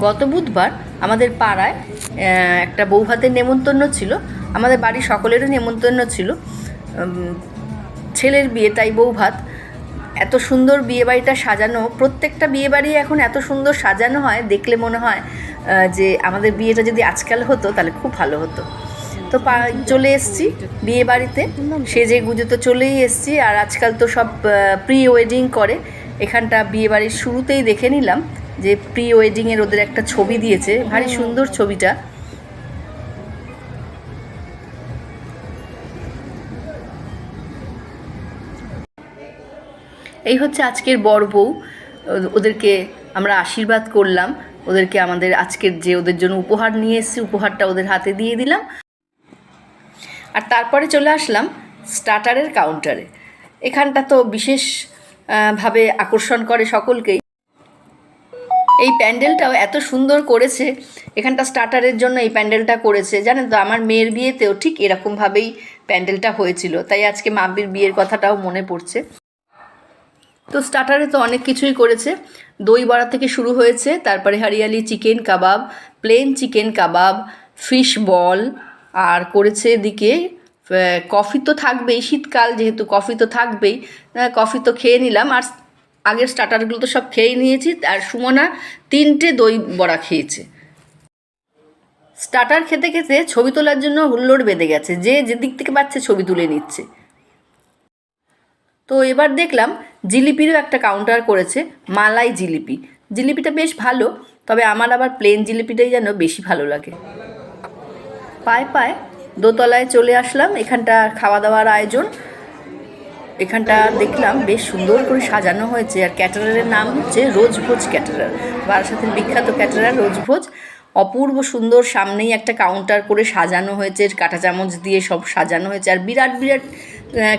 গত বুধবার আমাদের পাড়ায় একটা বৌভাতের নেমন্তন্ন ছিল। আমাদের বাড়ির সকলেরই নেমন্তন্ন ছিল। ছেলের বিয়ে, তাই বৌভাত। এত সুন্দর বিয়েবাড়িটা সাজানো, প্রত্যেকটা বিয়েবাড়ি এখন এত সুন্দর সাজানো হয়, দেখলে মনে হয় যে আমাদের বিয়েটা যদি আজকাল হতো তাহলে খুব ভালো হতো। তো চলে এসেছি বিয়ে বাড়িতে, সেজে গুজে তো চলেই এসেছি। আর আজকাল তো সব প্রি ওয়েডিং করে। এখানটা বিয়ে বাড়ির শুরুতেই দেখে নিলাম যে প্রি ওয়েডিংয়ের ওদের একটা ছবি দিয়েছে, ভারী সুন্দর ছবিটা। এই হচ্ছে আজকের বর বউ। ওদেরকে আমরা আশীর্বাদ করলাম, ওদেরকে আমাদের আজকের যে ওদের জন্য উপহার নিয়ে এসেছি উপহারটা ওদের হাতে দিয়ে দিলাম। আর তারপরে চলে আসলাম স্টার্টারের কাউন্টারে। এখানটা তো বিশেষ ভাবে আকর্ষণ করে সকলকেই। এই প্যান্ডেলটাও এত সুন্দর করেছে, এখানটা স্টার্টারের জন্য এই প্যান্ডেলটা করেছে। জানেন তো, আমার মেয়ের বিয়েতেও ঠিক এরকমভাবেই প্যান্ডেলটা হয়েছিল, তাই আজকে মাম্পির বিয়ের কথাটাও মনে পড়ছে। তো স্টার্টারে তো অনেক কিছুই করেছে, দই বড়া থেকে শুরু হয়েছে, তারপরে হরিয়ালি চিকেন কাবাব, প্লেন চিকেন কাবাব, ফিশ বল, আর করেছে এদিকে কফি তো থাকবেই, শীতকাল যেহেতু কফি তো থাকবেই, কফি তো খেয়ে নিলাম। আর আগের স্টার্টারগুলো তো সব খেয়ে নিয়েছি। আর সুমনা 3টে দই বড়া খেয়েছে। স্টার্টার খেতে খেতে ছবি তোলার জন্য হুল্লোড় বেঁধে গেছে, যে যেদিক থেকে পাচ্ছে ছবি তুলে নিচ্ছে। তো এবার দেখলাম জিলিপিরও একটা কাউন্টার করেছে, মালাই জিলিপি। জিলিপিটা বেশ ভালো, তবে আমার আবার প্লেন জিলিপিটাই যেন বেশি ভালো লাগে। পায়ে পায়ে দোতলায় চলে আসলাম। এখানটা খাওয়া দাওয়ার আয়োজন। এখানটা দেখলাম বেশ সুন্দর করে সাজানো হয়েছে। আর ক্যাটারারের নাম হচ্ছে রোজভোজ ক্যাটারার, বারাসাতের বিখ্যাত ক্যাটারার রোজভোজ। অপূর্ব সুন্দর, সামনেই একটা কাউন্টার করে সাজানো হয়েছে, কাঁটা চামচ দিয়ে সব সাজানো হয়েছে। আর বিরাট বিরাট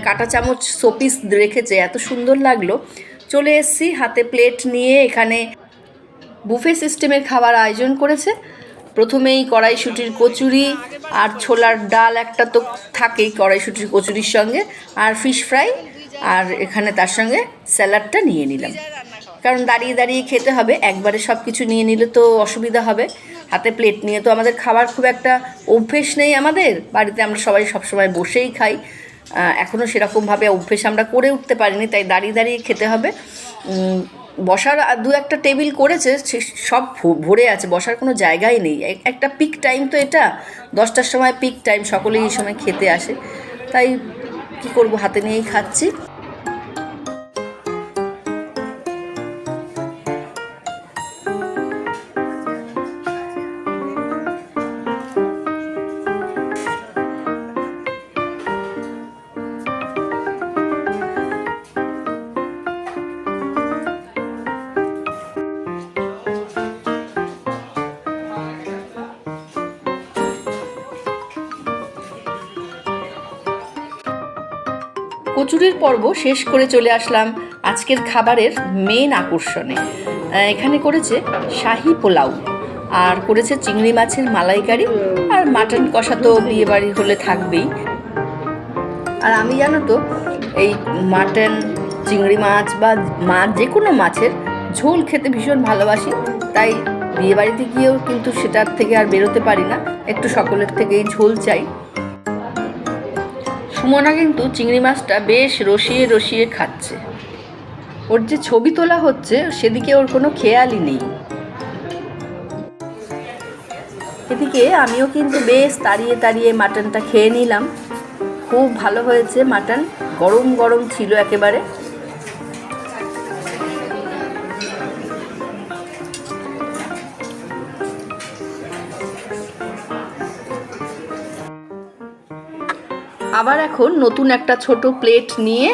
কাঁটা চামচ শোপিস রেখেছে, এত সুন্দর লাগলো। চলে এসেছি হাতে প্লেট নিয়ে। এখানে বুফে সিস্টেমের খাবার আয়োজন করেছে। প্রথমেই কড়াইশুঁটির কচুরি আর ছোলার ডাল একটা তো থাকেই কড়াইশুঁটির কচুরির সঙ্গে, আর ফিশ ফ্রাই, আর এখানে তার সঙ্গে স্যালাডটা নিয়ে নিলাম, কারণ দাঁড়িয়ে দাঁড়িয়ে খেতে হবে। একবারে সব কিছু নিয়ে নিলে তো অসুবিধা হবে। হাতে প্লেট নিয়ে তো আমাদের খাবার খুব একটা অভ্যেস নেই আমাদের বাড়িতে, আমরা সবাই সবসময় বসেই খাই। এখনও সেরকমভাবে অভ্যেস আমরা করে উঠতে পারিনি, তাই দাঁড়িয়ে দাঁড়িয়ে খেতে হবে। বসার 2-1টা টেবিল করেছে, সব ভরে আছে, বসার কোনো জায়গাই নেই। একটা পিক টাইম তো এটা, 10টার সময় পিক টাইম, সকলেই এই সময় খেতে আসে। তাই কি করব, হাতে নিয়েই খাচ্ছি। কচুরির পর্ব শেষ করে চলে আসলাম আজকের খাবারের মেন আকর্ষণে। এখানে করেছে শাহি পোলাও, আর করেছে চিংড়ি মাছের মালাইকারি, আর মাটন কষা তো বিয়েবাড়ি হলে থাকবেই। আর আমি জানো তো এই মাটন, চিংড়ি মাছ বা মাছ, যে কোনো মাছের ঝোল খেতে ভীষণ ভালোবাসি, তাই বিয়েবাড়িতে গিয়েও কিন্তু সেটার থেকে আর বেরোতে পারি না, একটু সকলের থেকেই ঝোল চাই। সুমনা কিন্তু চিংড়ি মাছটা বেশ রসিয়ে রসিয়ে খাচ্ছে। ওর যে ছবি তোলা হচ্ছে সেদিকে ওর কোনো খেয়ালই নেই। এদিকে আমিও কিন্তু বেশ তাড়িয়ে তাড়িয়ে মাটনটা খেয়ে নিলাম। খুব ভালো হয়েছে মাটন, গরম গরম ছিল একেবারে। আবার এখন নতুন একটা ছোট প্লেট নিয়ে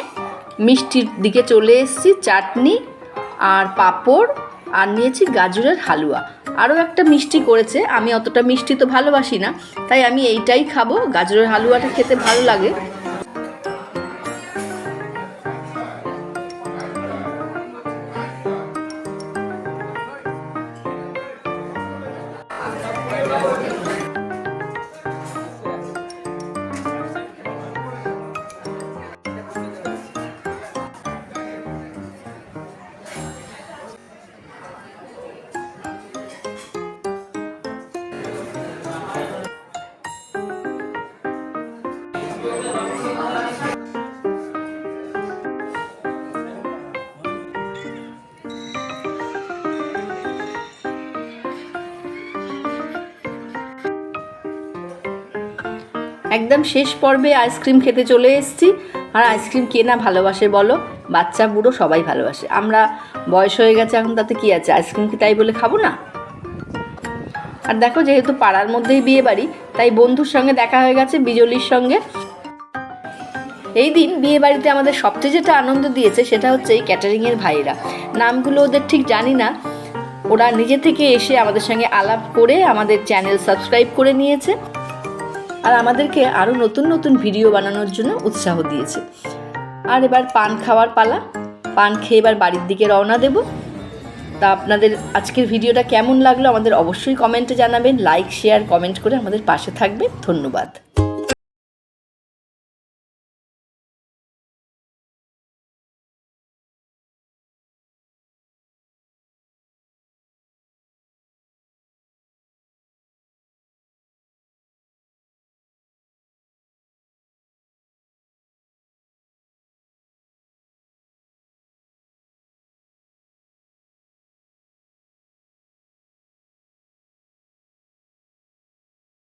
মিষ্টির দিকে চলে এসেছি। চাটনি আর পাঁপড়, আর নিয়েছি গাজরের হালুয়া। আরও একটা মিষ্টি করেছে, আমি অতটা মিষ্টি তো ভালোবাসি না, তাই আমি এইটাই খাবো। গাজরের হালুয়াটা খেতে ভালো লাগে। একদম শেষ পর্বে আইসক্রিম খেতে চলে এসেছি। আর আইসক্রিম কে না ভালোবাসে বলো, বাচ্চা বুড়ো সবাই ভালোবাসে। আমরা বয়স হয়ে গেছে এখন, তাতে কি আছে, আইসক্রিম কি তাই বলে খাবো না? আর দেখো, যেহেতু পাড়ার মধ্যেই বিয়ে বাড়ি, তাই বন্ধুর সঙ্গে দেখা হয়ে গেছে, বিজলির সঙ্গে। এই দিন বিয়ে বাড়িতে আমাদের সবচেয়ে যেটা আনন্দ দিয়েছে সেটা হচ্ছে এই ক্যাটারিংয়ের ভাইরা। নামগুলো ওদের ঠিক জানি না, ওরা নিজে থেকে এসে আমাদের সঙ্গে আলাপ করে আমাদের চ্যানেল সাবস্ক্রাইব করে নিয়েছে আর আমাদেরকে আরও নতুন নতুন ভিডিও বানানোর জন্য উৎসাহ দিয়েছে। আর এবার পান খাওয়ার পালা, পান খেয়ে এবার বাড়ির দিকে রওনা দেব। তা আপনাদের আজকের ভিডিওটা কেমন লাগলো আমাদের অবশ্যই কমেন্টে জানাবেন। লাইক, শেয়ার, কমেন্ট করে আমাদের পাশে থাকবেন। ধন্যবাদ।